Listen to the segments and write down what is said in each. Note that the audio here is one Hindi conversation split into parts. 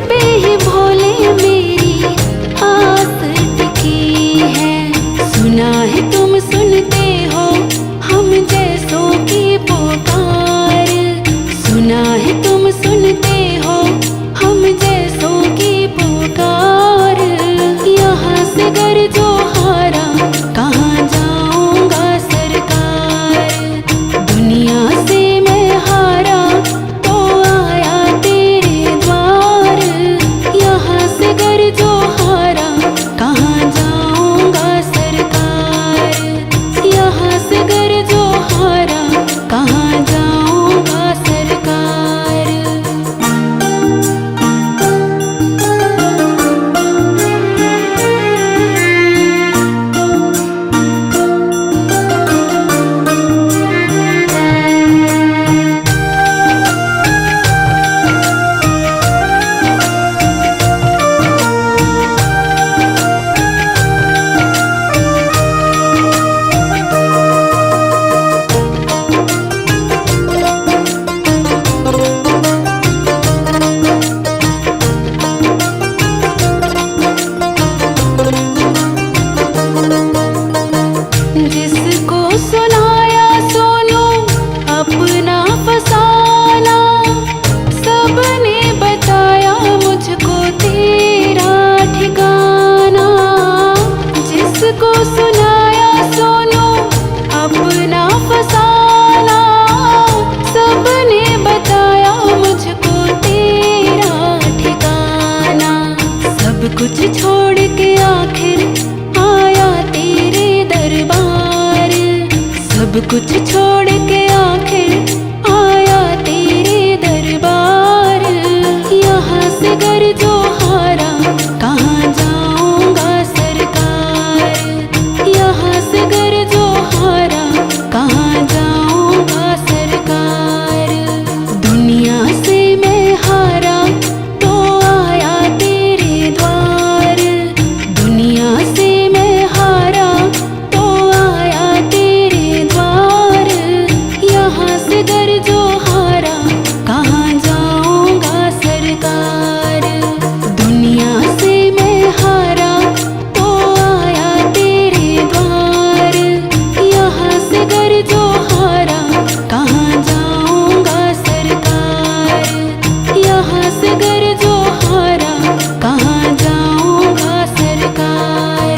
पे ही भोले मेरी आस टिकी है। सुना है तुम सुनते हो हम जैसों की पुकार, सुना है तुम सुनते हो हम जैसों की पुकार। यहाँ से घर जो हारा कहाँ जाऊंगा सरकार, दुनिया से मैं हारा तो आया तेरे द्वार। यहाँ से घर जो हारा कहाँ जाऊंगा सरकार, यहाँ से घर जो हारा कहाँ जाऊंगा सरकार। जिसको सुनाया सोनू अपना फसाना, सबने बताया मुझको तेरा ठिकाना। जिसको सुनाया सोनू अपना फसाना, सबने बताया मुझको तेरा ठिकाना। सब कुछ छोड़ के आखिर आया तेरे दरबार, सब कुछ छोड़ के आखिर आया तेरे दरबार। यहाँ से घर जो हारा कहाँ जाऊंगा सरकार, यहाँ से घर जो हारा कहाँ जाऊंगा सरकार। दुनिया से मैं हारा तो आया तेरे द्वार, दुनिया से मैं हारा तो आया तेरे द्वार। यहाँ से घर जो हारा कहाँ जाऊंगा सरकार, दुनिया से मैं हारा तो आया तेरे द्वार। यहाँ से घर जो हारा कहाँ जाऊंगा सरकार, यहाँ से घर जो हारा कहाँ जाऊंगा सरकार।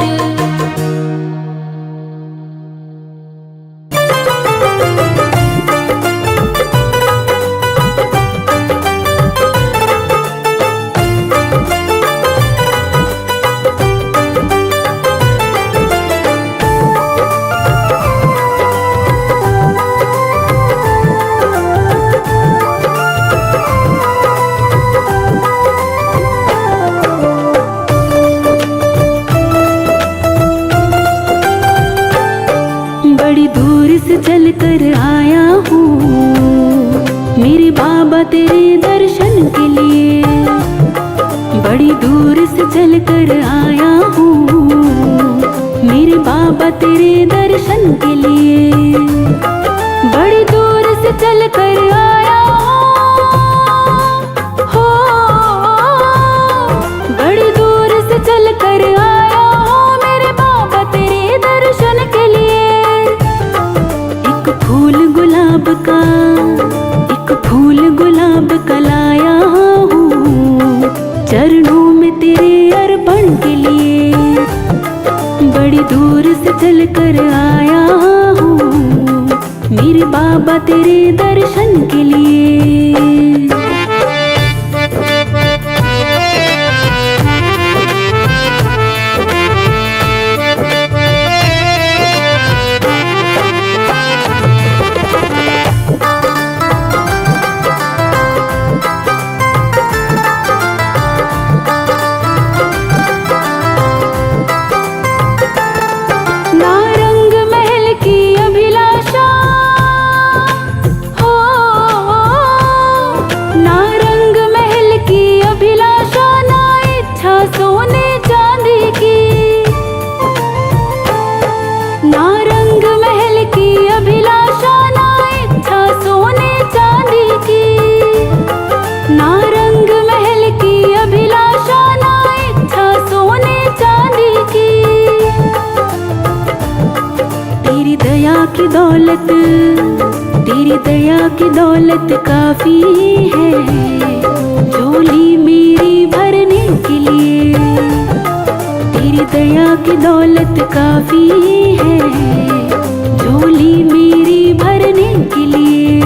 बड़ी दूर से चल कर आया हूँ मेरे बाबा तेरे दर्शन के लिए, बड़ी दूर से चल कर आया हूँ मेरे बाबा तेरे दर्शन के लिए। बड़ी दूर से चल कर आया हो, बड़ी दूर से चल कर आया हो मेरे बाबा तेरे दर्शन के लिए। एक फूल गुलाब का, एक फूल गुलाब का लाया हूँ चरणों में तेरे अर्पण के लिए। बड़ी दूर से चल कर आया हूँ मेरे बाबा तेरे दर्शन के लिए। नारंग महल की अभिलाषा हो, दौलत, तेरी दया की दौलत काफी है झोली मेरी भरने के लिए। तेरी दया की दौलत काफी है झोली मेरी भरने के लिए।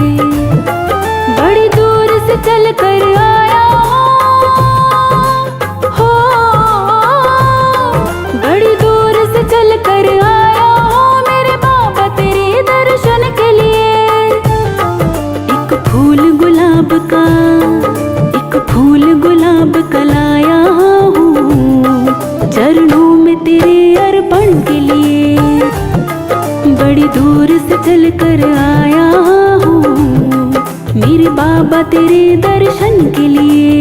बड़ी दूर से चल कर आया हो, बड़ी दूर से चल कर आया हो मेरे बाबा तेरे दर्शन के लिए। एक फूल गुलाब का, एक फूल गुलाब का लाया हूँ चरणों में तेरे अर्पण के लिए। बड़ी दूर से चल कर आया हूँ मेरे बाबा तेरे दर्शन के लिए।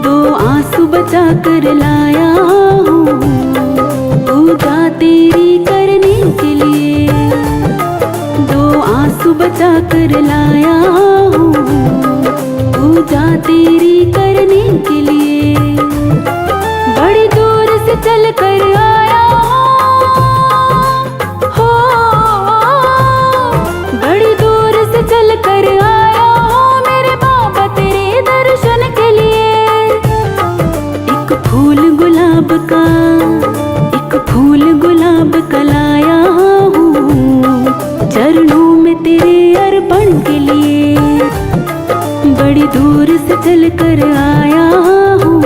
दो आंसू बचा कर लाया हूँ पूजा तेरी करने के लिए। दो आंसू बचा कर लाया हूँ पूजा तेरी करने के लिए। बड़ी दूर से चल कर आया हो, बड़ी दूर से चल कर आया हो मेरे बाबा तेरे दर्शन के लिए। एक फूल गुलाब का, एक फूल गुलाब का लाया हूँ चरणों में तेरे अर्पण के लिए। बड़ी दूर से चल कर आया हूँ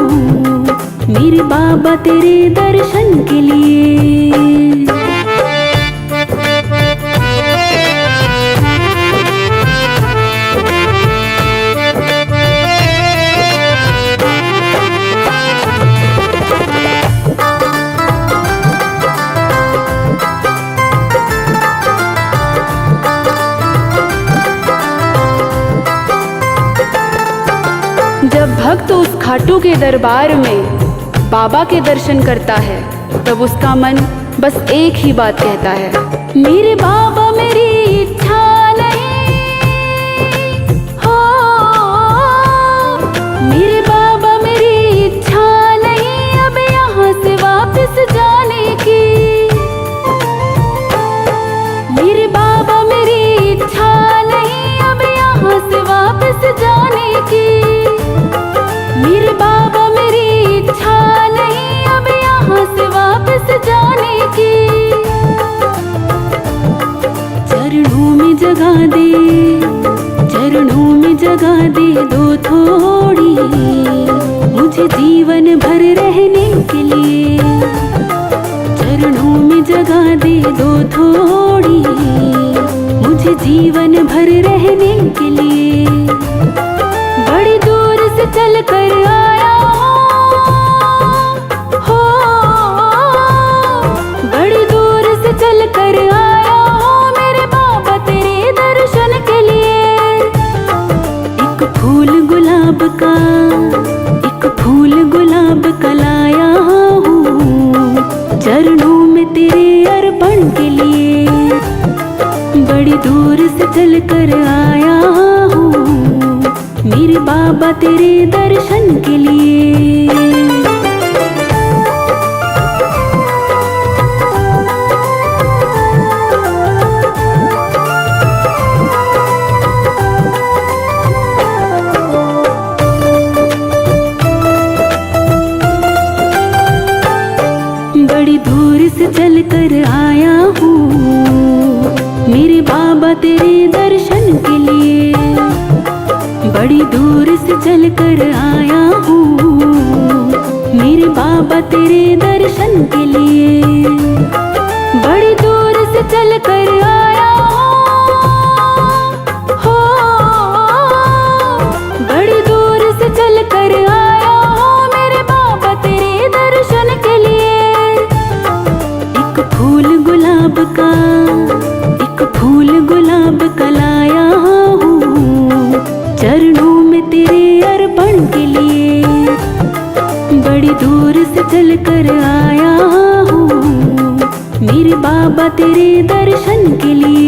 मेरे बाबा तेरे दर्शन के लिए। जब भक्त उस खाटू के दरबार में बाबा के दर्शन करता है तब उसका मन बस एक ही बात कहता है, मेरे बाबा मेरी इच्छा नहीं हो, मेरे बाबा मेरी इच्छा नहीं अब यहाँ से वापस जाने की। मेरे बाबा मेरी इच्छा नहीं अब यहाँ से वापस जाने की। मेरे बाबा मेरी इच्छा नहीं अब यहाँ से वापस जाने की। चरणों में जगा दे, चरणों में जगा दे दो थोड़ी मुझे जीवन भर रहने के लिए। चरणों में जगा दे दो थोड़ी मुझे जीवन भर रहने के लिए। बड़ी दूर से चल कर आया हो, बड़ी दूर से चल कर आया हो मेरे बाबा तेरे दर्शन के लिए। एक फूल गुलाब का, एक फूल गुलाब का लाया हूँ चरणों में तेरे अर्पण के लिए। बड़ी दूर से चल कर आया हूँ मेरे बाबा तेरे दर्शन के लिए। बड़ी दूर से चल कर आया हूँ मेरे बाबा तेरे दर्शन के लिए। बड़ी दूर से चल कर आया हूँ मेरे बाबा तेरे दर्शन के लिए। बड़ी दूर से चल कर आया हो, बड़ी दूर से चल कर आया हूँ मेरे बाबा तेरे दर्शन के लिए। एक फूल गुलाब का, एक फूल गुलाब का लाया हूँ चरणों में तेरे अर्पण के लिए। बड़ी दूर से चल कर आया हूँ मेरे बाबा तेरे दर्शन के लिए।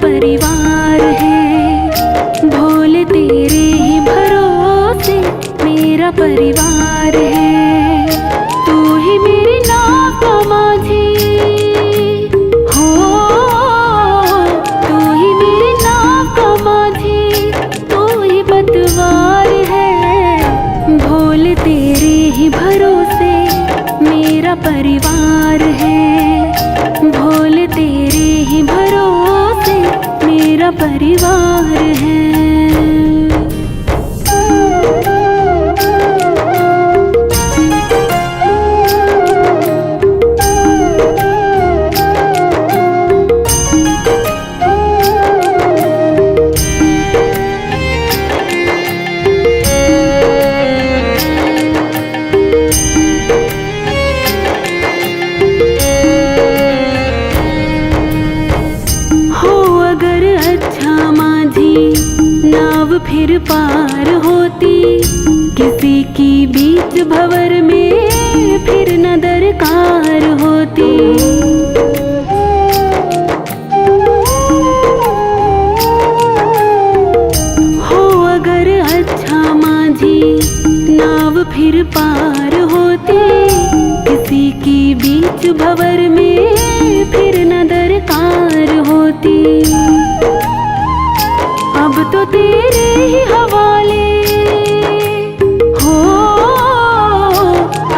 परिवार है भोले तेरे ही भरोसे मेरा परिवार है। तू ही मेरी नाव का माझी हो, तू ही मेरी नाव का माझी, तू ही पतवार है। भोले तेरे ही भरोसे मेरा परिवार है। भोले तेरे ही भरोसे मेरा परिवार है। नाव फिर पार होती किसी की बीच भंवर में फिर न दरकार होती। हो अगर अच्छा माझी नाव फिर पार होती किसी की बीच भंवर में फिर न दरकार होती। अब तो तेरे ही हवाले हो,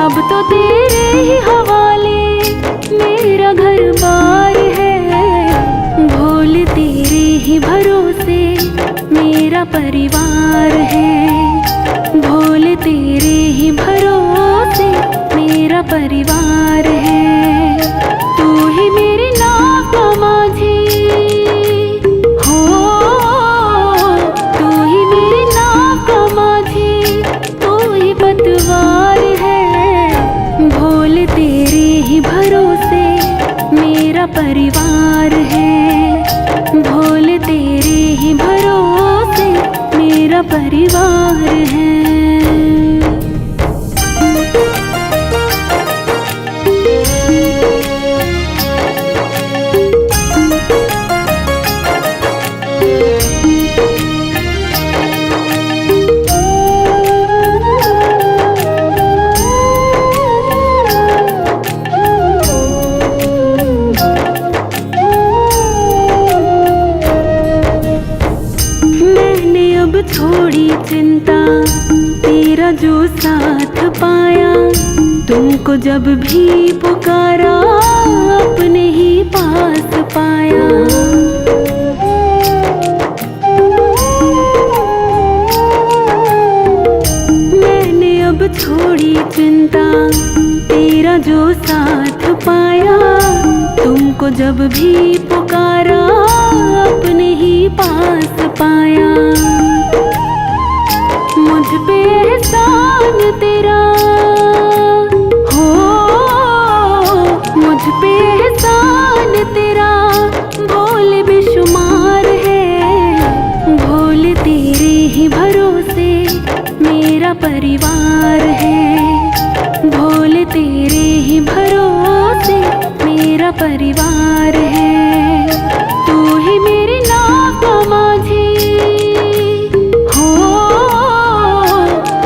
अब तो तेरे ही हवाले मेरा घर बार है। भोले तेरे ही भरोसे मेरा परिवार है। भोले तेरे ही भरोसे मेरा परिवार है। तू ही मेरी नाव का माझी पतवार है। भोले तेरे ही भरोसे मेरा परिवार है। भोले तेरे ही भरोसे मेरा परिवार है। छोड़ी चिंता तेरा जो साथ पाया, तुमको जब भी पुकारा अपने ही पास पाया। मैंने अब छोड़ी चिंता तेरा जो साथ पाया, तुमको जब भी पुकारा अपने ही पास पाया। मुझ पे एहसान तेरा हो, मुझ पे एहसान तेरा भोले बेशुमार है। भोले तेरे ही भरोसे मेरा परिवार है। भोले तेरे ही परिवार है। तू ही मेरी नाव का माझी हो,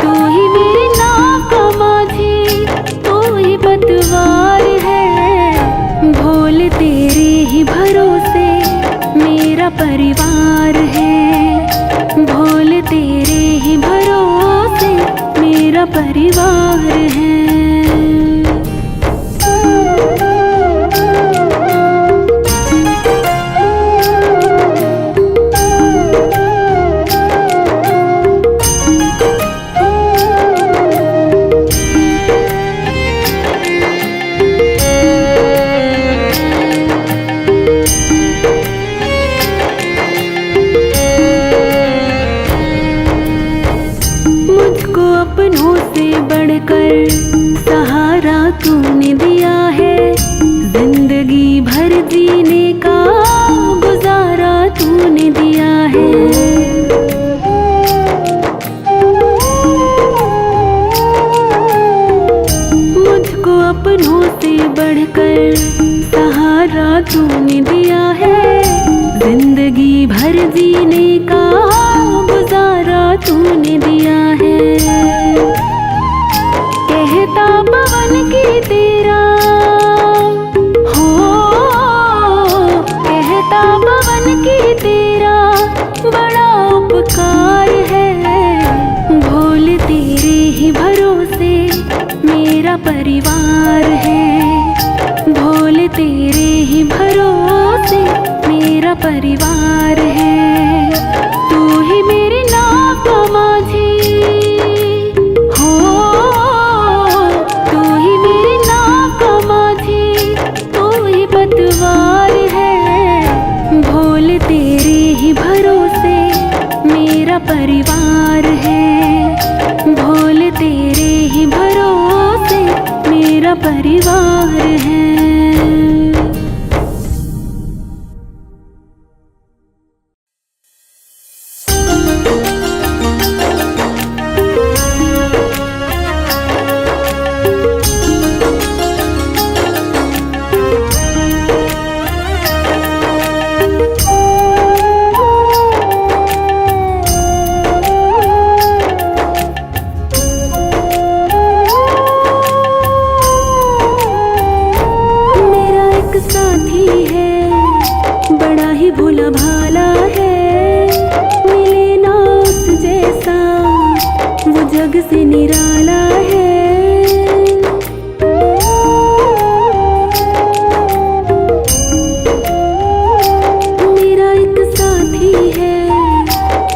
तू ही मेरी नाव का माझी, तू ही पतवार है। भोले तेरे ही भरोसे मेरा परिवार है। भोले तेरे ही भरोसे मेरा परिवार है। अपनों से बढ़कर सहारा तूने दिया है। जिंदगी भर जीने का गुजारा तूने दिया है। मुझको अपनों से बढ़कर सहारा तूने दिया है। जिंदगी भर जीने का गुजारा तूने दिया है। कहता पवन की तेरा हो, कहता पवन की तेरा बड़ा उपकार है। भोले तेरे ही भरोसे मेरा परिवार है। भोले तेरे ही भरोसे मेरा परिवार है। तू ही मेरी नाव का माझी हो, तू ही मेरी नाव का माझी, तू ही पतवार है। भोले तेरे ही भरोसे मेरा परिवार है। भोले तेरे ही भरोसे मेरा परिवार है। भोला भाला है, मिले ना उस जैसा, वो जग से निराला है। मेरा एक साथी है,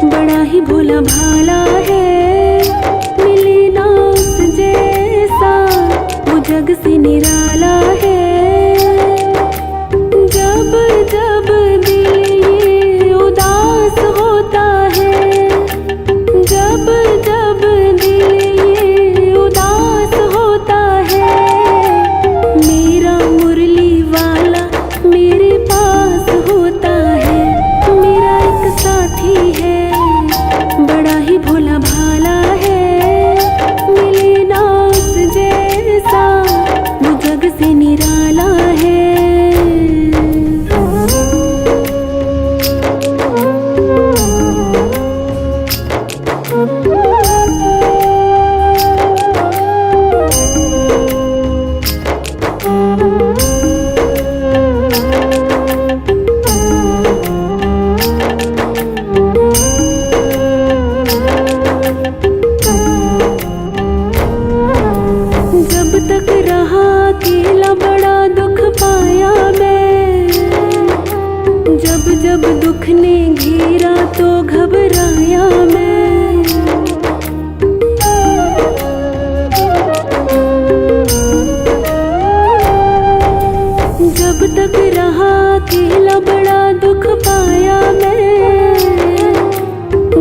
बड़ा ही भोला भाला है, मिले ना उस जैसा, वो जग से निराला है। जब जब होता है, जब जब दिल ये उदास होता है, मेरा मुरली वाला मेरे पास होता है। मेरा एक साथी है, बड़ा ही भोला भाला है, मिले ना उस जैसा, वो जग से निराला है। जब तक रहा अकेला बड़ा दुख पाया मैं, जब जब दुख ने घेरा तो घबराया मैं। जब तक रहा अकेला बड़ा दुख पाया मैं,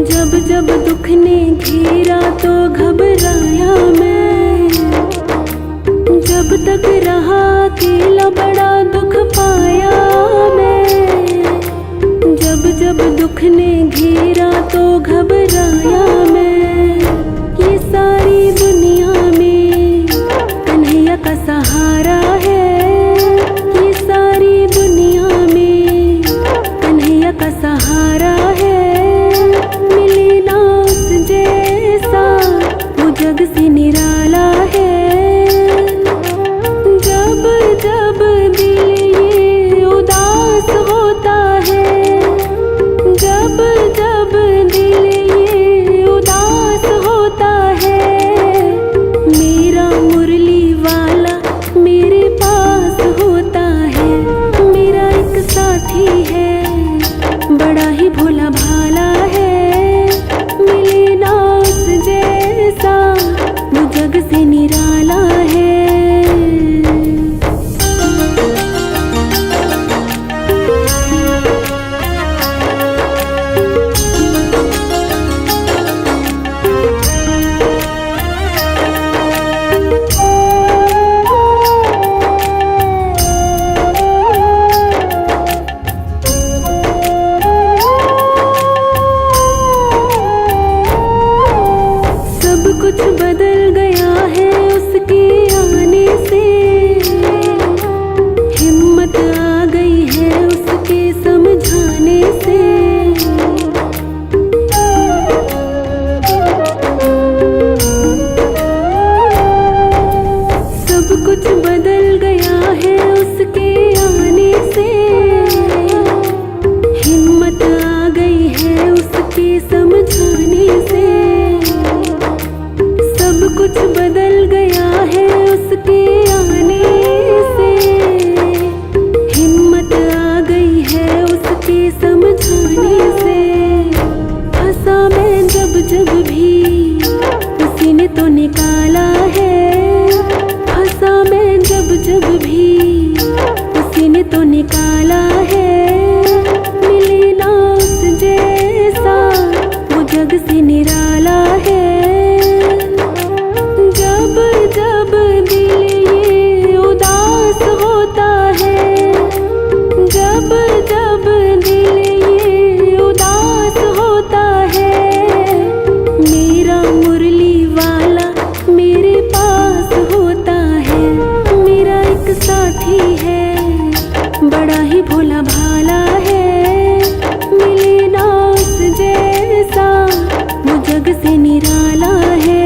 जब जब दुख ने घेरा तो घबराया मैं। जब तक रहा अकेला बड़ा दुख पाया मैं, जब जब दुख ने घेरा तो घबराया मैं। ये सारी दुनिया में कन्हैया का सहारा है, ये सारी सहारा है। मिले ना उस जैसा वो जग से निराला है। जब जब दिल ये उदास होता है, जब जब दिल ये उदास होता है, मेरा मुरली वाला मेरे पास होता है। मेरा एक साथी है, बड़ा ही भोला भाला है। मिले ना उस जैसा वो जग से निराला है। कुछ बदल गया है उसके आने से, हिम्मत आ गई है उसके समझाने से। सब कुछ बदल गया है उसके आने से, हिम्मत आ गई है उसके समझाने से। सब कुछ बदल गया है उसके आने से, हिम्मत आ गई है उसके समझाने से। फंसा मैं जब जब भी उसी ने तो निकाला है। फंसा मैं जब जब भी उसी ने तो निकाला है। मिले ना उस जैसा वो जग से निराला है। जब जब दिल ये उदास होता है, जब जब दिल ये उदास होता है, मेरा मुरली वाला मेरे पास होता है। मेरा एक साथी है, बड़ा ही भोला भाला है। मिले ना उस जैसा वो जग से निराला है।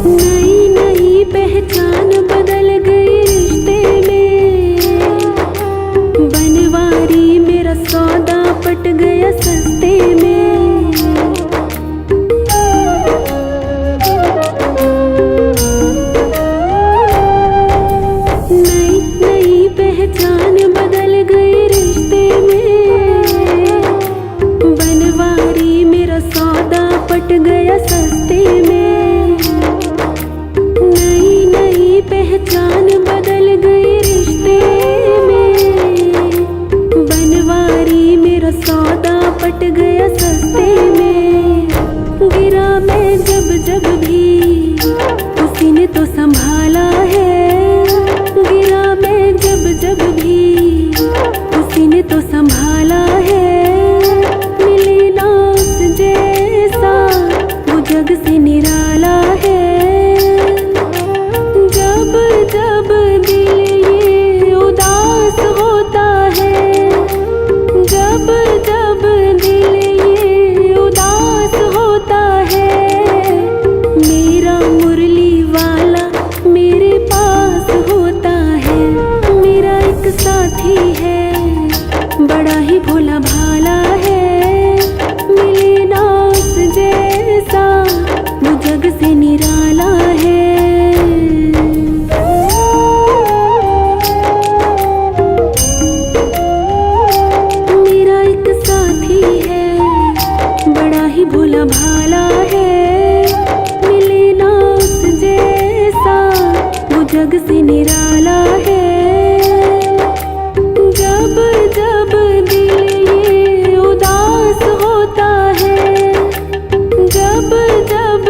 नई नई पहचान बदल गई रिश्ते में, बनवारी मेरा सौदा पट गया सस्ते में। नई नई पहचान बदल गई रिश्ते में, बनवारी मेरा सौदा पट गया सस्ते में। नई नई पहचान बदल गई रिश्ते में, बनवारी मेरा सौदा पट गया सस्ते में। गिरा मैं जब जब भी उसी ने तो संभाला है। गिरा मैं जब जब भी उसी ने तो संभाला है। मिले ना उस जैसा वो जग से निराला है। जब जब दिल ये उदास होता है, जब जब दिल ये उदास होता है, मेरा मुरली वाला मेरे पास होता है। मेरा एक साथी है, बड़ा ही भोला भाला है। मिले ना उस जैसा वो जग से निराला है। मेरा एक साथी है, बड़ा ही भोला भाला है। मिले ना उस जैसा वो जग से निराला है। जब जब दिल ये उदास होता है, जब जब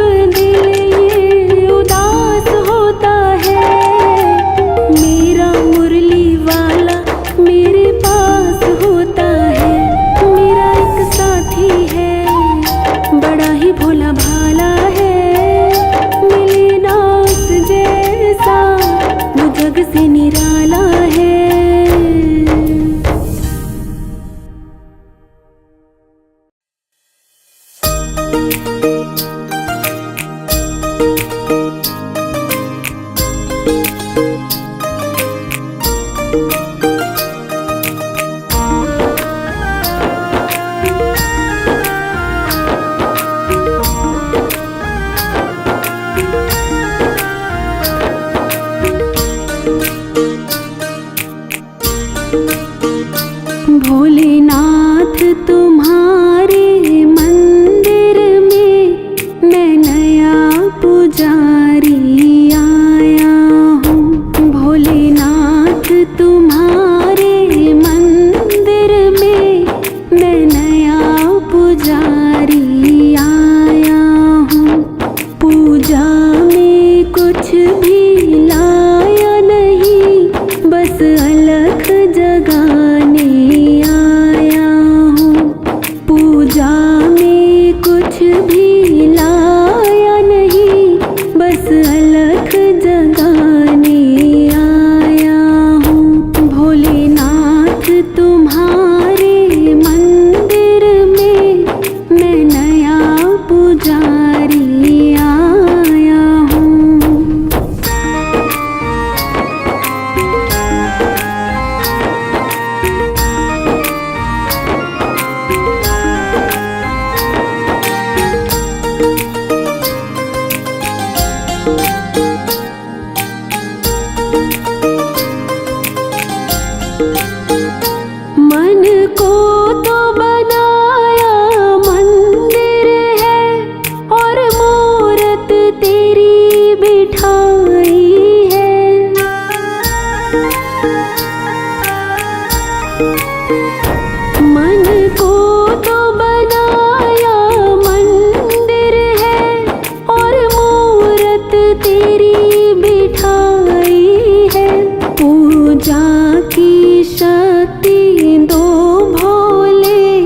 तेरी बिठाई है। पूजा की शक्ति दो भोले,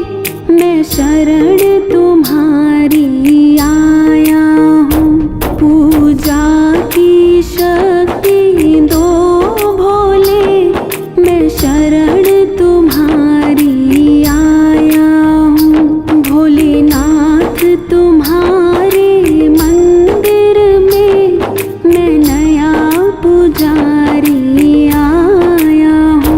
मैं शरण तुम्हारी आया हूँ। पूजा की शक्ति दो भोले, मैं शरण तुम्हारी आया हूँ। भोलेनाथ तुम्हारे मंदिर में मैं नया पुजारी आया हूँ।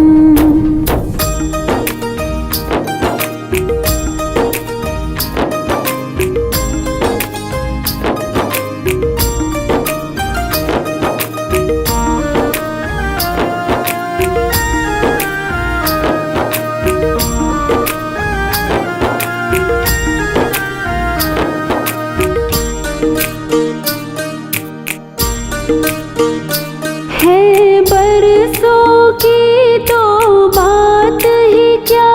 है बरसों की तो बात ही क्या,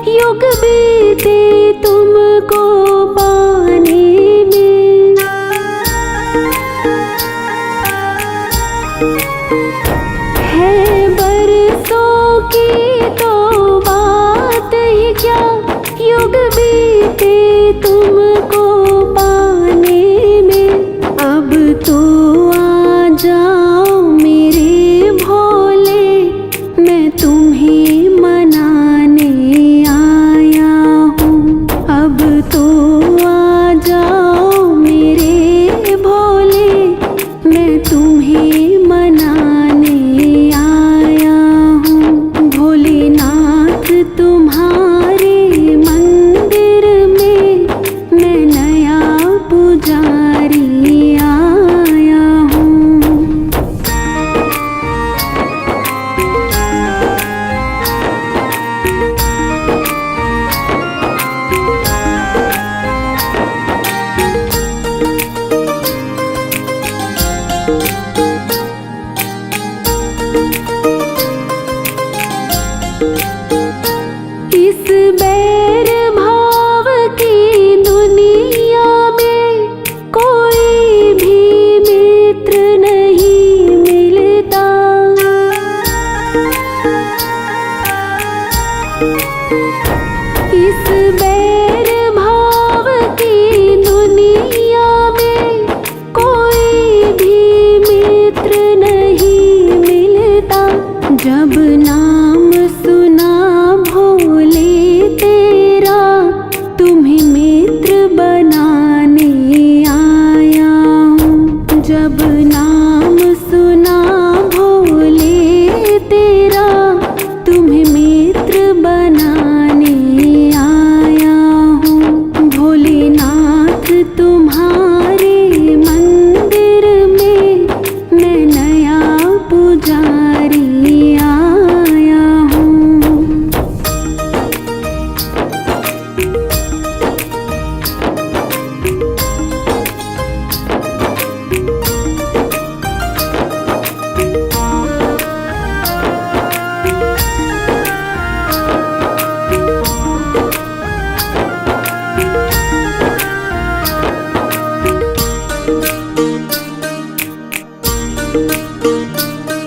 युग बीते तुमको पाने में। है बरसों की तो बात ही क्या, युग बीते तुमको पाने में। अब तो आ जाओ मेरे भोले, मैं तुम्हें मनाने आया हूँ। अब तो आ जाओ मेरे भोले, मैं तुम्हें मनाने आया हूँ। भोलेनाथ तुम्हारे मंदिर में मैं नया पुजारी आया हूँ। इस बैर भाव की दुनिया में कोई भी मित्र नहीं मिलता। इस बैर भाव की दुनिया में कोई भी मित्र नहीं मिलता। जब नाम सुना भोले तेरा, तुम्हें मित्र बनाने आया हूँ। जब नाम सुना भोले तेरा, तुम्हें मित्र बनाने आया हूँ। भोलेनाथ तुम्हारे मंदिर में मैं नया पुजारी आया हूँ।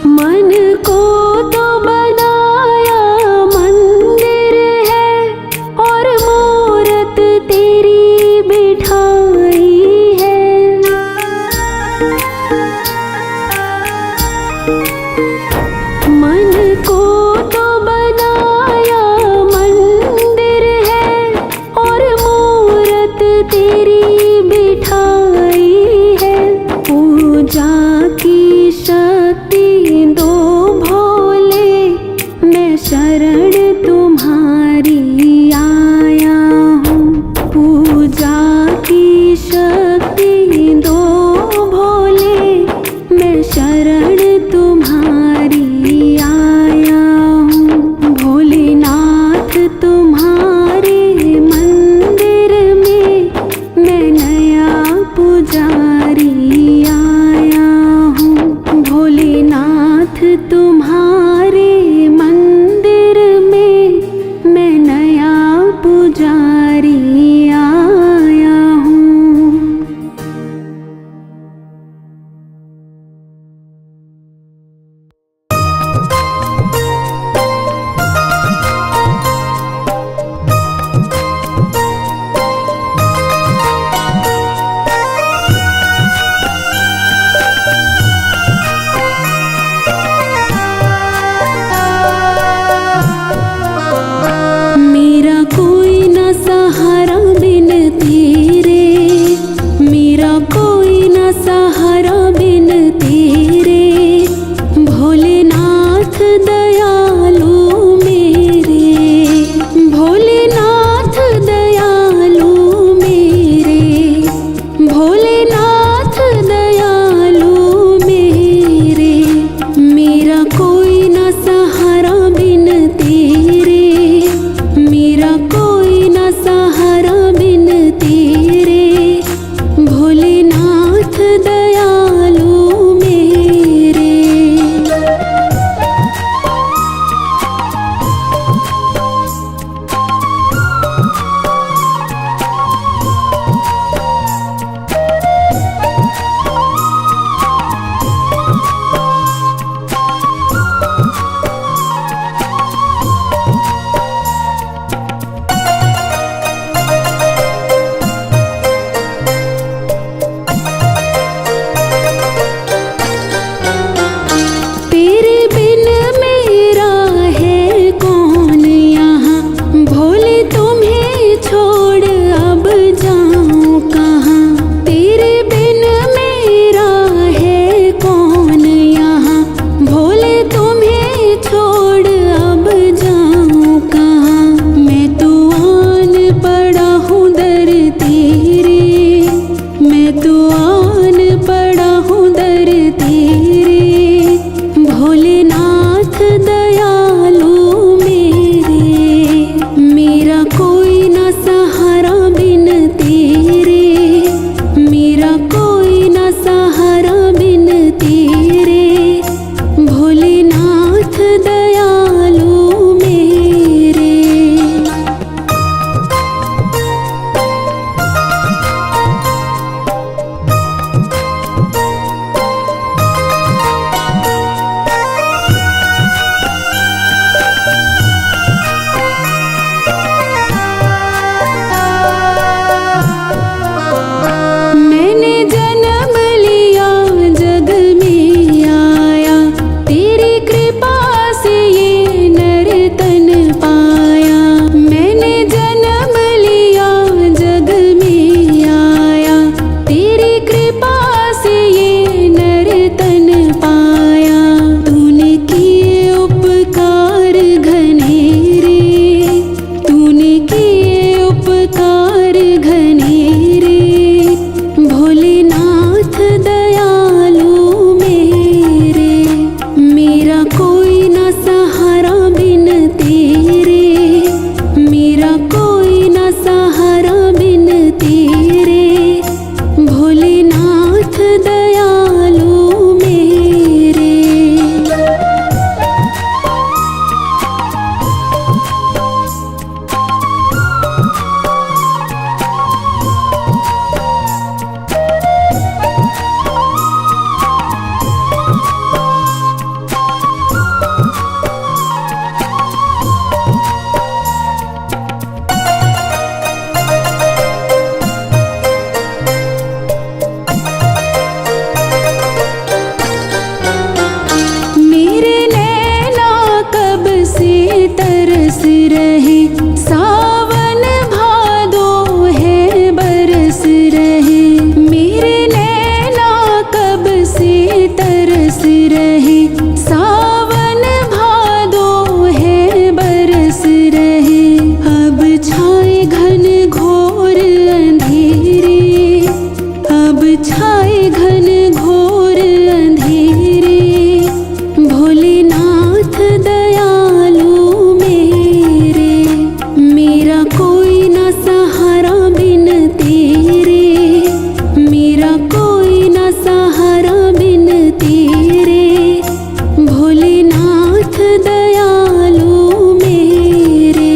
मन को तो बनाया मंदिर है, और मूरत तेरी बिठाई है। मन को तो बनाया मंदिर है, और मूरत तेरी बिठाई है। पूजा की शक्ति दो भोले, मैं शरण तुम्हारी आया हूँ। पूजा की शक्ति दो भोले, मैं शरण तुम्हारी आया हूँ। भोलेनाथ तुम्हारे मंदिर में मैं तरस रहे, सावन भादो है बरस रहे। अब छाए घन घोर अंधेरे, अब छाए घन घोर अंधेरे। भोलेनाथ दयालु मेरे, मेरा कोई ना सहारा बिन तेरे, मेरा कोई ना सहारा बिन तेरे। भोलेनाथ दयालु मेरे।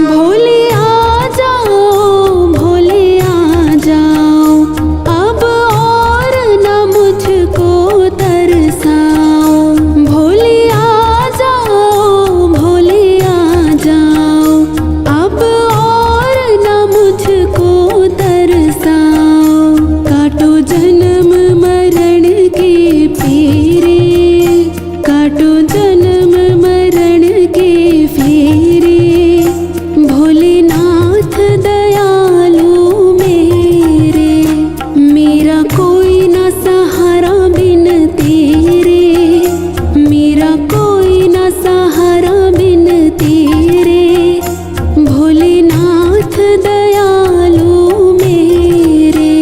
भोले आ जाओ, भोले आ जाओ, अब और न मुझको तरसाओ। भोले आ जाओ, भोले आ जाओ, अब और न मुझको तरसाओ। काटो जन्म मरण के फेरे, काटो जन्म मरण के फेरे। भोलेनाथ दयालु मेरे, मेरा कोई ना सहारा बिन तेरे, मेरा कोई ना सहारा बिन तेरे। भोलेनाथ दयालु मेरे।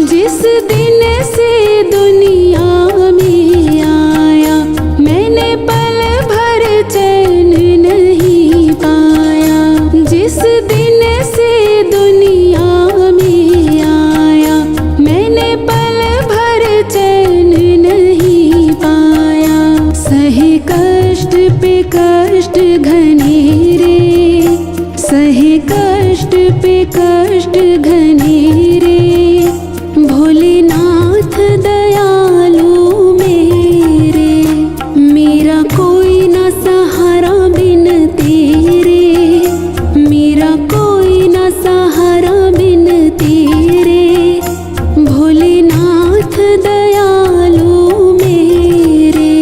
जिस दिन से दुनिया में आया, मैंने पल भर चैन नहीं पाया। जिस दिन से दुनिया में आया, मैंने पल भर चैन नहीं पाया। सहे कष्ट पे कष्ट घनेरे, सहे कष्ट पे कष्ट घनेरे। भोलेनाथ दयालु मेरे, मेरा कोई ना सहारा बिन तेरे, मेरा कोई ना सहारा बिन तेरे। भोलेनाथ दयालु मेरे।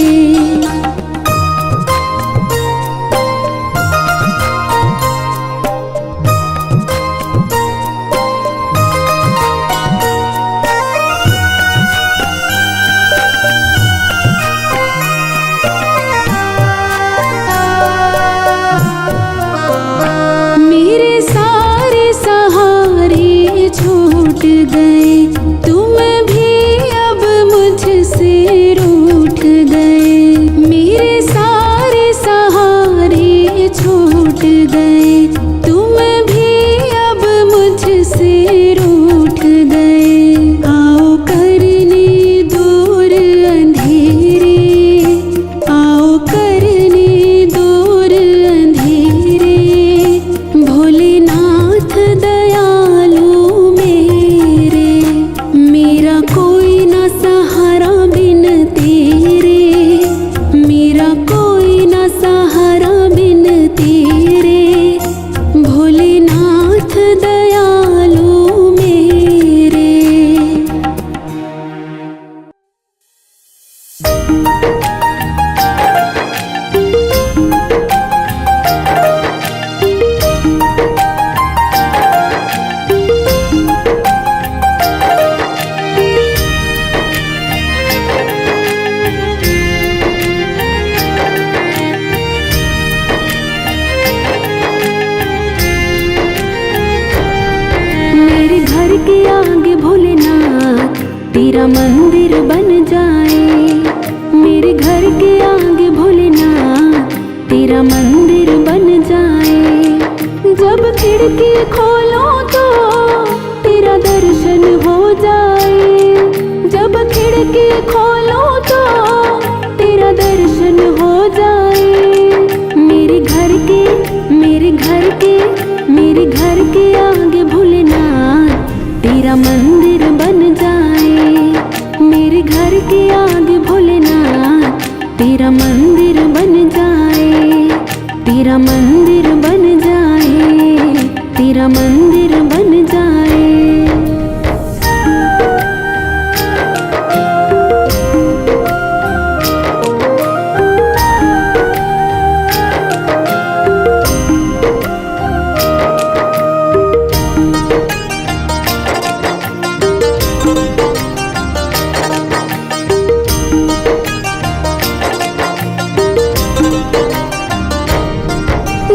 मेरे सारे सहारे छूट गए, तुम भी अब मुझसे रूठ गए। मेरे सारे सहारे छूट गए, तुम भी अब मुझसे रूठ गए। आओ करने दूर अंधेरे, आओ करने दूर अंधेरे। भोलेनाथ दयालु मेरे, मेरा कोई ना सहारा बिन तेरे, मेरा कोई ना सहारा बिन तेरे। भोलेनाथ दयालु मेरे। मेरे घर के आगे भोलेनाथ तेरा मंदिर बन जाए। मेरे घर के आगे भोलेनाथ तेरा मंदिर बन जाए। जब खिड़की खोलो तो खिड़की खोलो तो तेरा दर्शन हो जाए। मेरे घर के मेरे घर के मेरे घर के आगे भोलेनाथ तेरा मंदिर बन जाए। मेरे घर के आगे भोलेनाथ तेरा मंदिर बन जाए। तेरा मंदिर बन जाए। तेरा मंदिर बन जाए।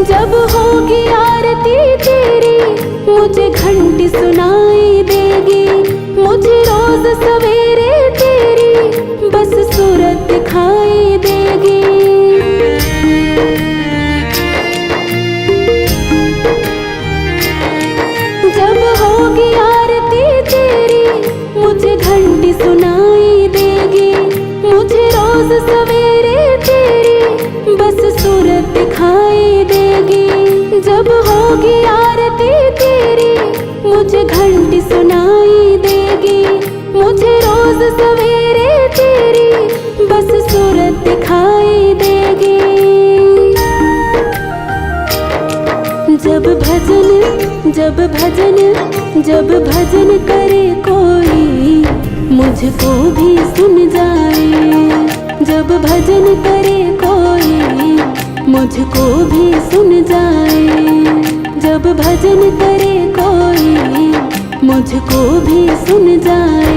जब होगी आरती तेरी मुझे घंटी सुनाई देगी। मुझे रोज सवेरे तेरी बस सूरत दिखाई देगी। जब होगी आरती तेरी मुझे घंटी सुनाई देगी। मुझे रोज सवेरे तेरी बस सूरत दिखाई देगी। जब होगी आरती तेरी मुझे घंटी सुनाई देगी। मुझे रोज सवेरे तेरी बस सूरत दिखाई देगी। जब भजन जब भजन जब भजन करे कोई मुझको भी सुन जाए। जब भजन करे कोई मुझको भी सुन जाए। जब भजन करे कोई मुझको भी सुन जाए।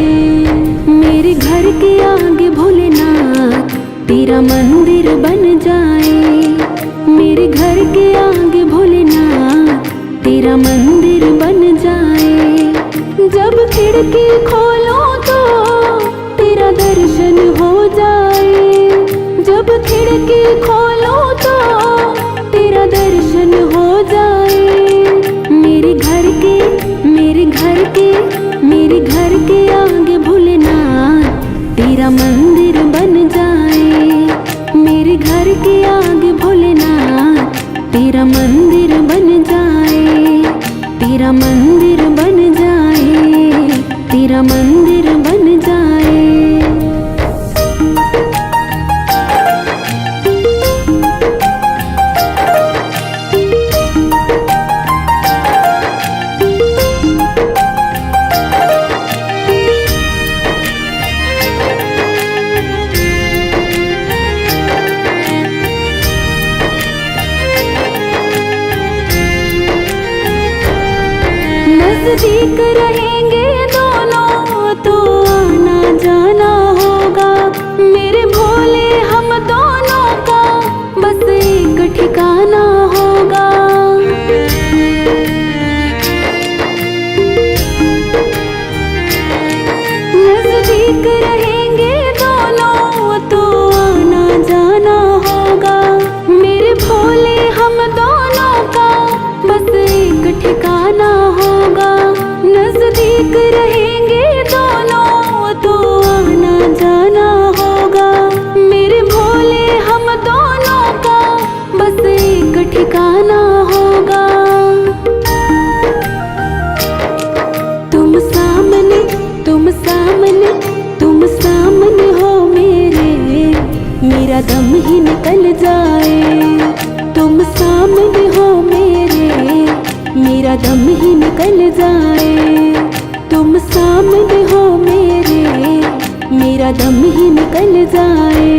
मेरे घर के आगे भोलेनाथ तेरा मंदिर बन जाए। मेरे घर के आगे भोलेनाथ तेरा मंदिर बन जाए। जब खिड़की खोलो तो तेरा दर्शन हो जाए। जब खिड़की खोलो तो तेरा दर्शन हो जाए। मेरे घर के मेरे घर के मेरे घर के आगे भोलेनाथ तेरा मंदिर बन जाए। मेरे घर के आगे भोलेनाथ तेरा मंदिर बन जाए। तेरा मंदिर बन जाए। तेरा मंदिर बन जाए। नजदीक रहेंगे दोनों तो आना जाना होगा। मेरे भोले हम दोनों का बस एक ठिकाना होगा। नजदीक रहेंगे दोनों तो आना जाना होगा। मेरे भोले हम दोनों का बस एक ठिकाना होगा। नजदीक रहेंगे दोनों तो आना जाना होगा। मेरे भोले हम दोनों का बस एक ठिकाना होगा। तुम सामने तुम सामने तुम सामने हो मेरे मेरा दम ही निकल जाए। तुम सामने हो मेरे मेरा दम ही निकल जाए। तुम सामने हो मेरे मेरा दम ही निकल जाए।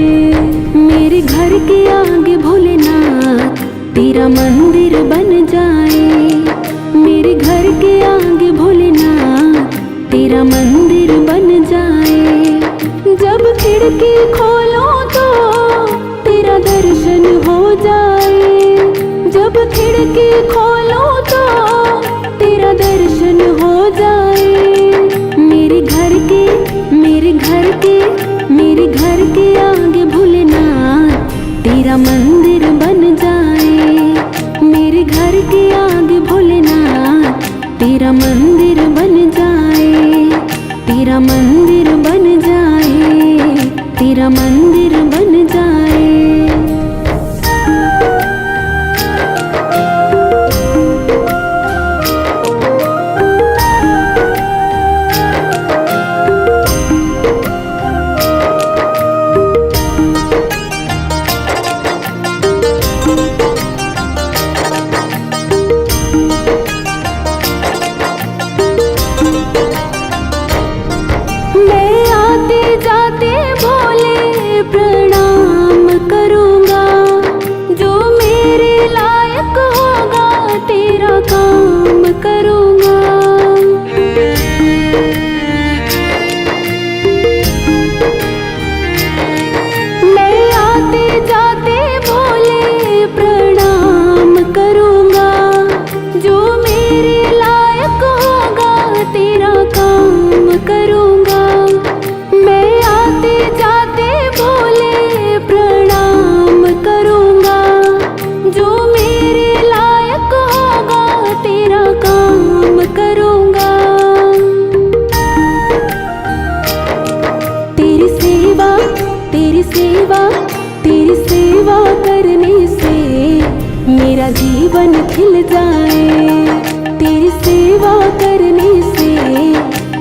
मेरे घर के आगे भोलेनाथ तेरा मंदिर बन जाए। मेरे घर के आगे भोलेनाथ तेरा मंदिर बन जाए। जब खिड़की खोलो तो तेरा दर्शन हो जाए। जब खिड़की खोलो तो तेरा दर्शन हो जाए। मेरे घर के मेरे घर के मेरे घर के आगे भोलेनाथ तेरा मंदिर बन जाए। मेरे घर के आगे भोलेनाथ तेरा मंदिर बन जाए। तेरा मंदिर बन जाए। तेरा मंदिर बन जाए। तेरी सेवा करने से मेरा जीवन खिल जाए। तेरी सेवा करने से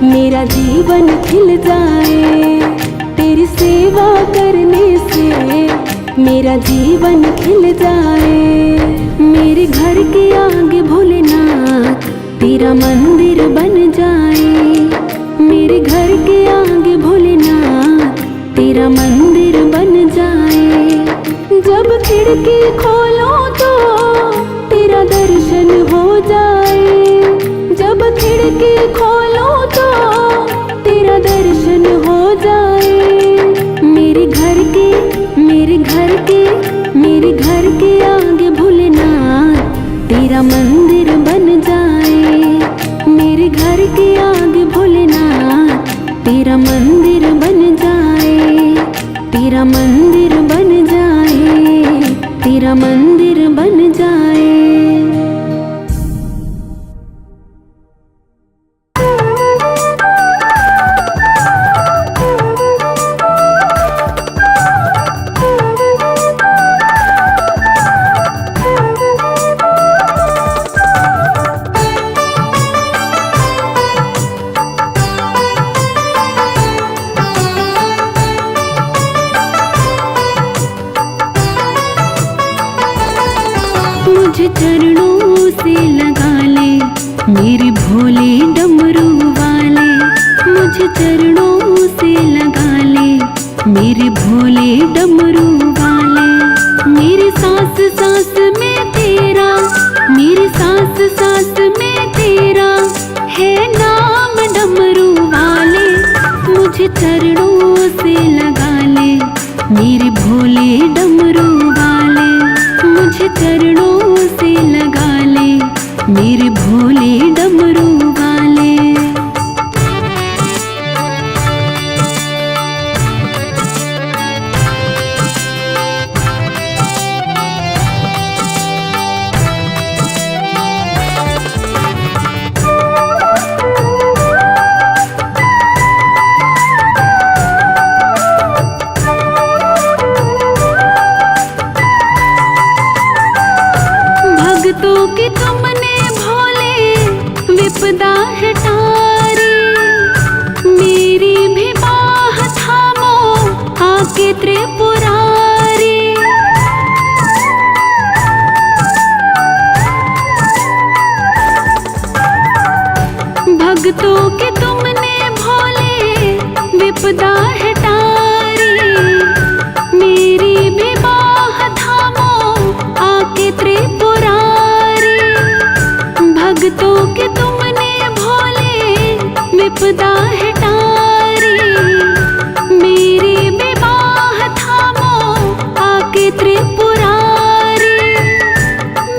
मेरा जीवन खिल जाए। तेरी सेवा करने से मेरा जीवन खिल जाए। मेरे घर के आगे भोलेनाथ तेरा मंदिर बन जाए। मेरे घर के आगे भोलेनाथ तेरा मंदिर बन जाए। जब खिड़की खोलो तो तेरा दर्शन हो जाए। जब खिड़की खोलो तो तेरा दर्शन हो जाए। मेरे घर के आगे भोलेनाथ तेरा मंदिर बन जाए। मेरे घर के आगे भोलेनाथ तेरा मंदिर बन जाए। तेरा मंदिर बन जाए। तेरा मंदिर बन जाए। मुझे चरणों से लगा ले मेरे भोले डमरू वाले। मुझे चरणों से लगा ले मेरे भोले डमरू वाले। मेरी सांस सांस में तेरा, मेरी सांस सांस में तेरा है नाम डमरू वाले। मुझे चरणों से लगा ले मेरे भोले डमरू वाले। मुझे चरणों से लगा ले मेरे भोले डमरू वाले। भक्तों की तुमने भोले विपदा हटारी। मेरी भी बाह थामो आके त्रिपुरारी। भक्तों की तुमने भोले विपदा हटारी। मेरी भी बाह थामो आके त्रिपुरारी। भक्तों के तुमने भोले विपदा हटारी। मेरी भी बाह थामो आके त्रिपुरारी।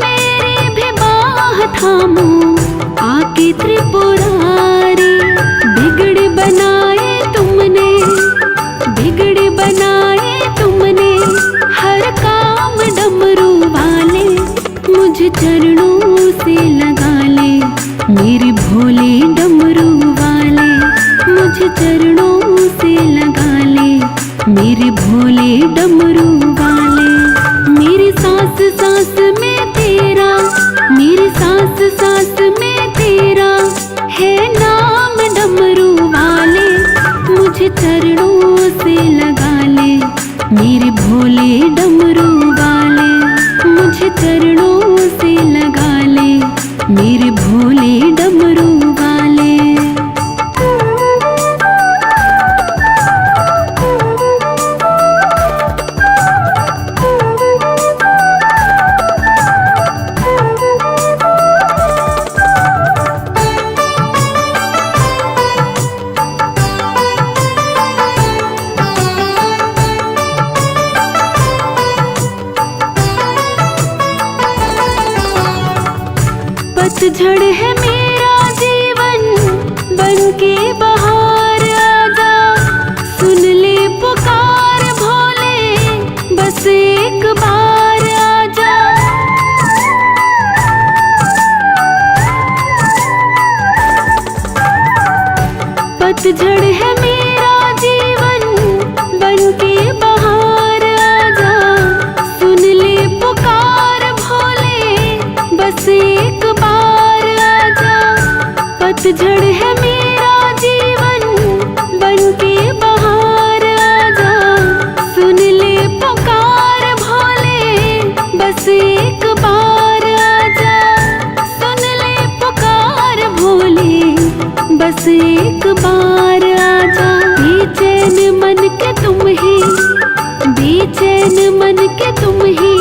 मेरी भी बाह थामो आके त्रिपुरारी। बिगड़ बनाए तुमने, बिगड़ बनाए तुमने हर काम डमरू वाले। मुझे चरणों से लगा ले मेरे भोले डमरू वाले। मुझे चरणों से लगा ले मेरे भोले डमरू वाले। मेरी सांस सांस में तेरा, मेरी सांस सांस में तेरा है नाम डमरू वाले। मुझे चरणों से लगा ले मेरे भोले डमरू वाले। मुझे चरणों से लगा ले मेरे भोले डमरू वाले। पतझड़ है मेरा जीवन बनके बहार आजा। सुन ले पुकार भोले बस एक बार आजा। पतझड़ है मेरा जीवन बनके बहार आजा। सुन ले पुकार भोले बस एक बार आजा। पतझड़ है मेरा जीवन बनके बहार आजा। सुन ले पुकार भोले बस एक बार आजा। सुन ले पुकार भोले बस एक बार आजा। बेचैन मन के तुम ही, बेचैन मन के तुम ही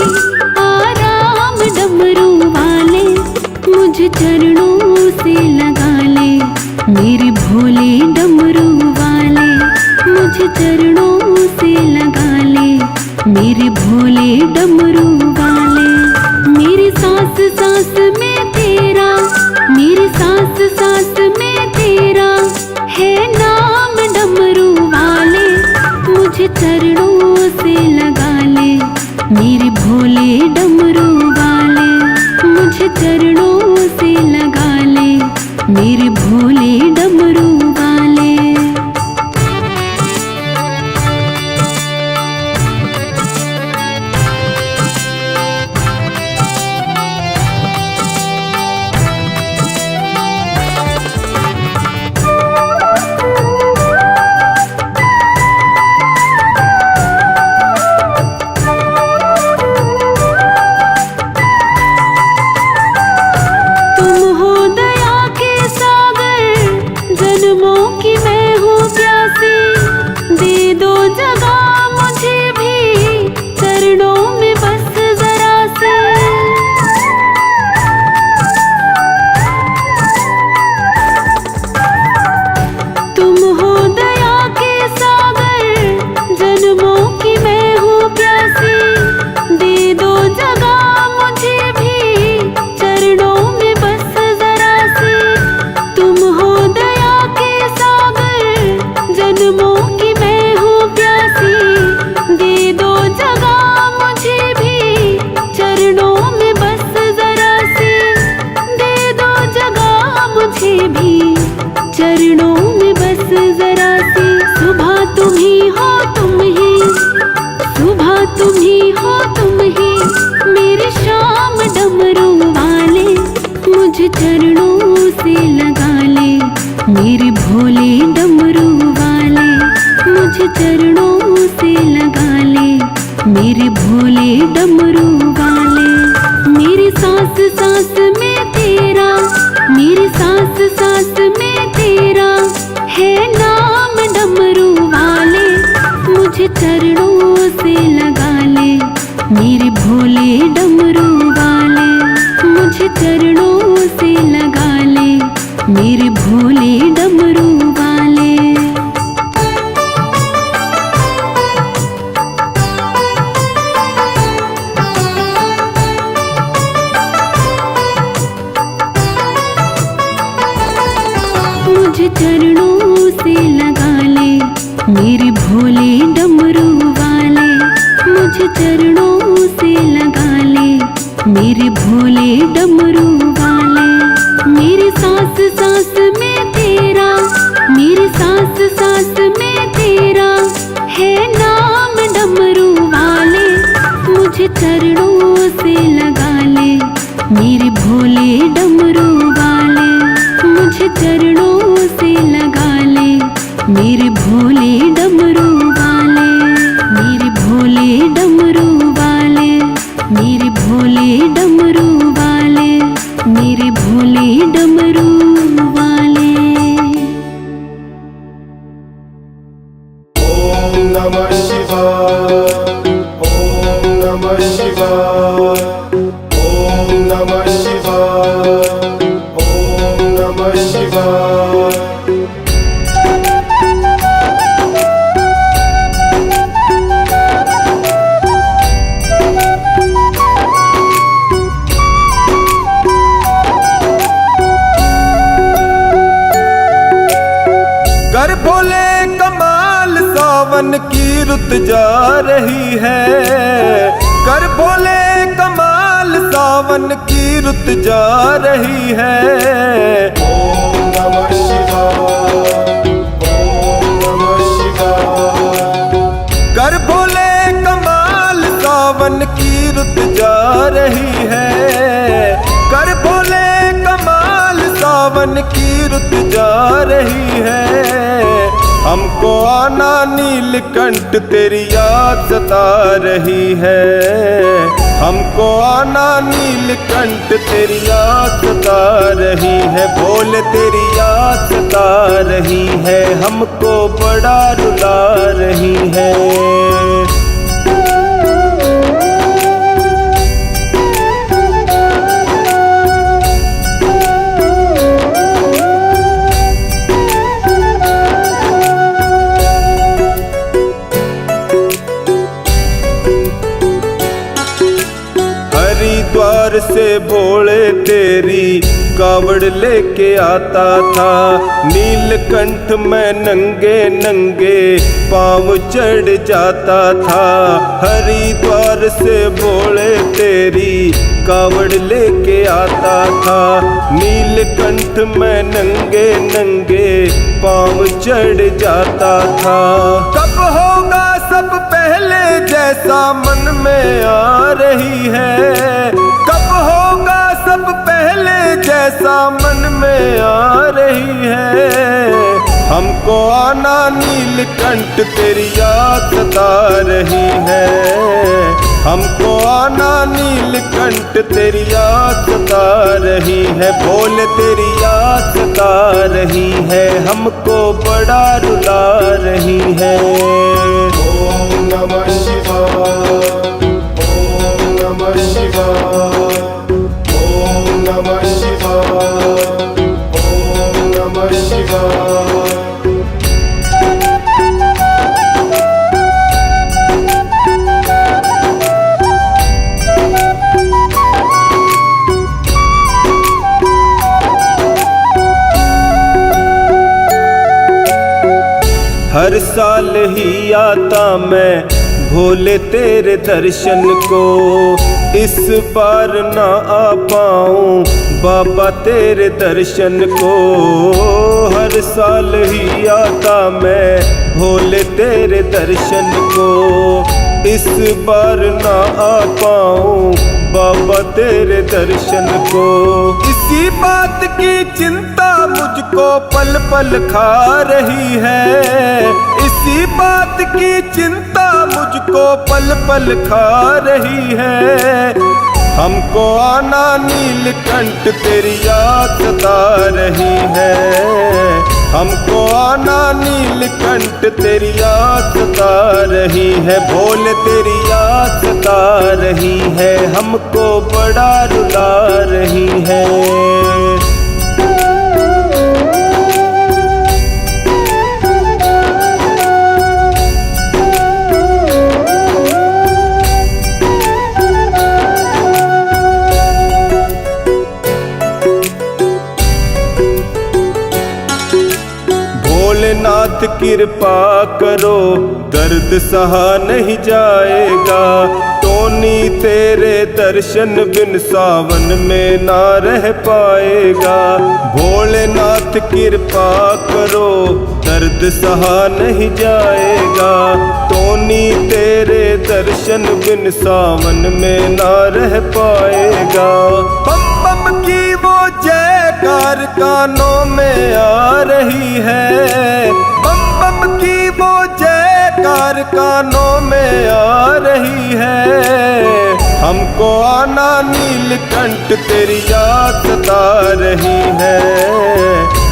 आराम डमरू वाले। मुझे चरणों से लगा ले मेरे भोले डमरू वाले। मुझे चरणों से लगा ले मेरे भोले डमरू वाले। मेरी सांस सांस में तेरा, मेरी सांस सांस में तेरा है नाम डमरू वाले। मुझे चरणों से लगा ले मेरे भोले डमरू वाले। मुझे चरणों से लगा ले मेरे भोले डमरू वाले। तुम हो दया के सागर, जन्मों की मैं हूँ प्यासी। दे दो जगह मुझे भी चरणों में बस जरा से। तुम हो दया के सागर, जन्मों की मैं हूँ प्यासी। दे दो जगह मुझे भी चरणों में बस जरा से। तुम हो दया के सागर, जन्मों की मैं हूँ प्यासी। दे दो जगह मुझे भी चरणों में बस जरा से। दे दो जगह मुझे भी चरणों में बस जरा से। सुबह तुम ही हो तुम ही, सुबह तुम ही हो तुम ही मेरे शाम डमरू वाले। मुझे चरणों से लगा ले मेरे भोले डमरू वाले। मुझे चरणों से लगा ले मेरे भोले डमरू वाले। मेरी सांस सांस में तेरा, मेरी सांस सांस में तेरा है नाम डमरू वाले। मुझे चरणों से लगा ले मेरे भोले डमरू वाले। मुझे चरणों से लगा ले मेरे भोले डमरू वाले। मुझे चरणों से लगा ले मेरे भोले डमरू वाले। मुझे चरणों से लगा ले मेरे भोले डमरू वाले। मेरी सांस सांस में तेरा, मेरी सांस सांस में तेरा है नाम मुझे चरणों से लगा ले, मेरे भोले डमरू वाले, मेरे भोले डमरू वाले, मेरे भोले डमरू वाले, मेरे भोले डमरू वाले। ओम नमः शिवाय, ओम नमः शिवाय, ओम नमः शिवाय, ओम नमः शिवाय। कर भोले कमाल सावन की रुत जा रही है, कर भोले कमाल सावन की रुत जा रही है। ओम नमः शिवाय, ओम नमः शिवाय। कर भोले कमाल सावन की रुत जा रही है, कर भोले कमाल सावन की रुत जा रही है। हमको आना नीलकंठ तेरी याद सता रही है, हमको आना नीलकंठ तेरी याद सता रही है। भोले तेरी याद सता रही है, हमको बड़ा रुला रही है। हरिद्वार से भोले तेरी कावड़ लेके आता था, नीलकंठ में नंगे नंगे पाँव चढ़ जाता था। हरिद्वार से भोले तेरी कावड़ लेके आता था, नीलकंठ में नंगे नंगे पाँव चढ़ जाता था। कब होगा सब पहले जैसा मन में आ रही है, कब होगा सब पहले जैसा मन में आ रही है। हमको आना नीलकंठ तेरी याद सता रही है, हमको आना नीलकंठ तेरी याद सता रही है। भोले तेरी याद सता रही है, हमको बड़ा रुला रही है। ओम नमः शिवाय, ओम नमः शिवाय, ओम नमः शिवाय, ओम नमः शिवाय। हर साल ही आता मैं भोले तेरे दर्शन को, इस बार ना आ पाऊँ बाबा तेरे दर्शन को। हर साल ही आता मैं भोले तेरे दर्शन को, इस बार ना आ पाऊँ बाबा तेरे दर्शन को। इसी बात की चिंता मुझको पल पल खा रही है, इसी बात की चिंता मुझको पल पल खा रही है। हमको आना नीलकंठ तेरी याद सता रही है, हमको आना नीलकंठ तेरी याद सता रही है। भोले तेरी याद सता रही है, हमको बड़ा रुला रही है। भोलेनाथ कृपा करो, दर्द सहा नहीं जाएगा। टोनी तेरे दर्शन बिन सावन में ना रह पाएगा। भोलेनाथ कृपा करो, दर्द सहा नहीं जाएगा। टोनी तेरे दर्शन बिन सावन में ना रह पाएगा। बम बम की वो जय कार कानों में आ रही है, बम बम की वो जयकार कानों में आ रही है। हमको आना नीलकंठ तेरी याद सता रही है,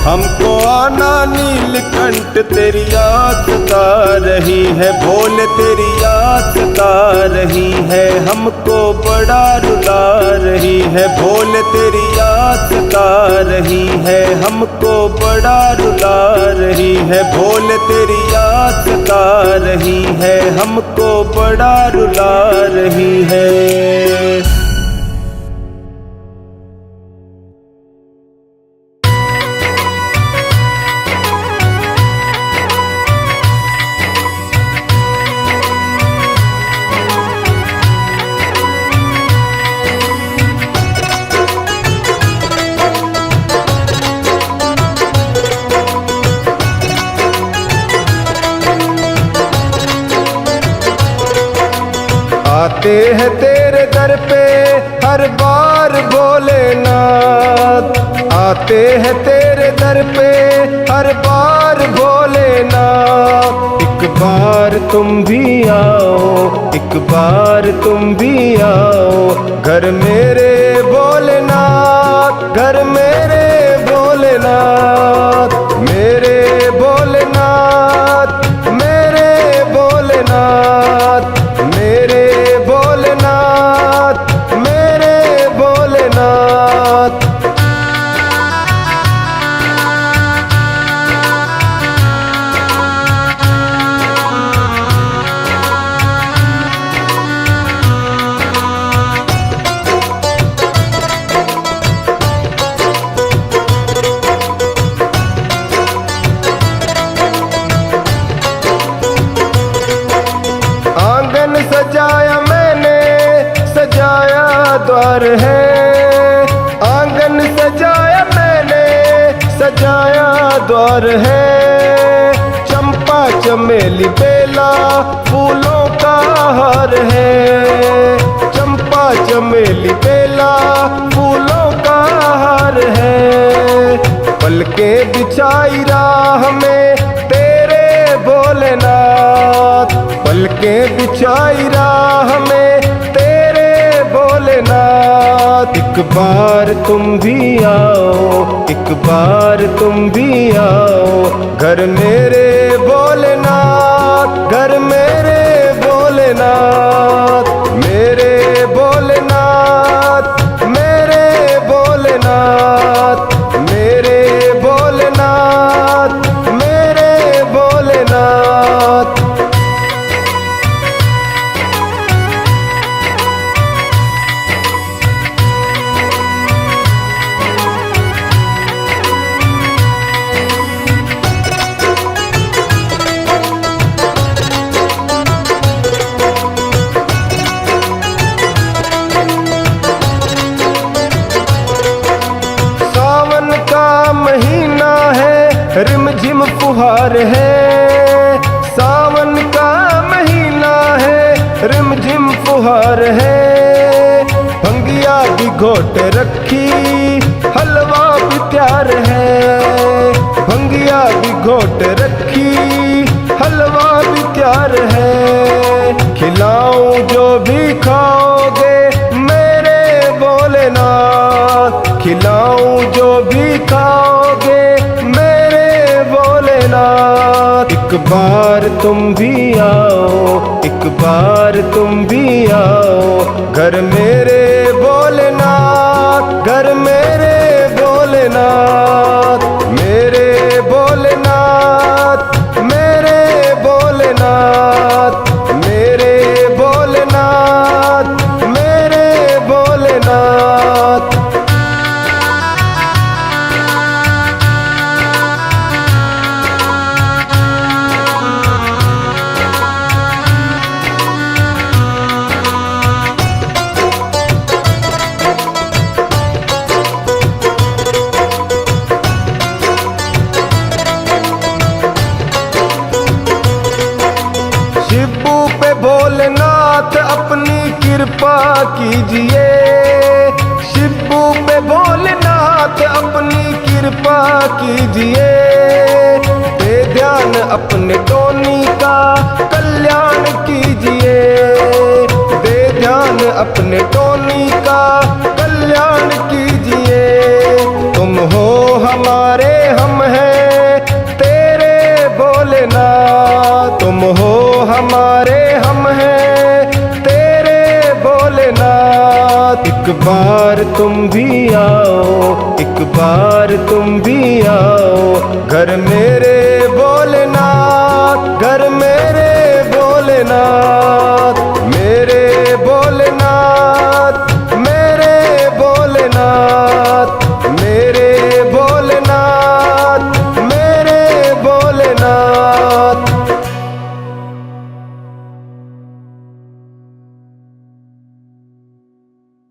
हमको आना नीलकंठ तेरी याद सता रही है। बोल तेरी याद सता रही है, हमको बड़ा रुला रही है। बोल तेरी याद सता रही है, हमको बड़ा रुला रही है। बोल तेरी याद सता रही है, हमको बड़ा रुला रही है। आते हैं तेरे दर पे हर बार भोलेनाथ, आते हैं तेरे दर पे हर बार भोलेनाथ। एक बार तुम भी आओ, एक बार तुम भी आओ, घर मेरे भोलेनाथ, घर मेरे भोलेनाथ, मेरे भोलेनाथ, मेरे भोलेनाथ, मेरे भोलेनाथ, मेरे भोलेनाथ। आंगन सजाया मैंने, सजाया द्वार है, आंगन सजाया मैंने, सजाया द्वार है। चंपा चमेली बेला फूलों का हार है, चंपा चमेली बेला फूलों का हार है। पलके बिछाई राह में तेरे भोलेनाथ, पलके बिछाई राह में तेरे भोलेनाथ। एक बार तुम भी आओ, एक बार तुम भी आओ, घर मेरे भोलेनाथ, घर मेरे भोलेनाथ, मेरे भोलेनाथ, मेरे भोलेनाथ, मेरे भोलेनाथ, मेरे भोलेनाथ। सावन का महीना है, रिमझिम फुहार है, सावन का महीना है, रिमझिम फुहार है। भंगिया भी घोट रखी, हलवा भी तैयार है, भंगिया भी घोट रखी, हलवा भी तैयार है। खिलाऊं जो भी खाओगे मेरे भोलेनाथ, खिलाऊं जो भी खाओगे मेरे भोलेनाथ। एक बार तुम भी आओ, एक बार तुम भी आओ, घर मेरे भोलेनाथ, घर मेरे भोलेनाथ, मेरे भोलेनाथ, मेरे भोलेनाथ, मेरे भोलेनाथ, मेरे भोलेनाथ। शिबू पे भोलेनाथ अपनी कृपा कीजिए, शिबू पे भोलेनाथ अपनी कीजिए, दे ध्यान अपने टोनी का कल्याण कीजिए, दे ध्यान अपने टोनी का कल्याण कीजिए। तुम हो हमारे, हम हैं तेरे भोलेनाथ, तुम हो हमारे, हम हैं तेरे भोलेनाथ। एक बार तुम भी आओ, एक बार तुम भी आओ घर मेरे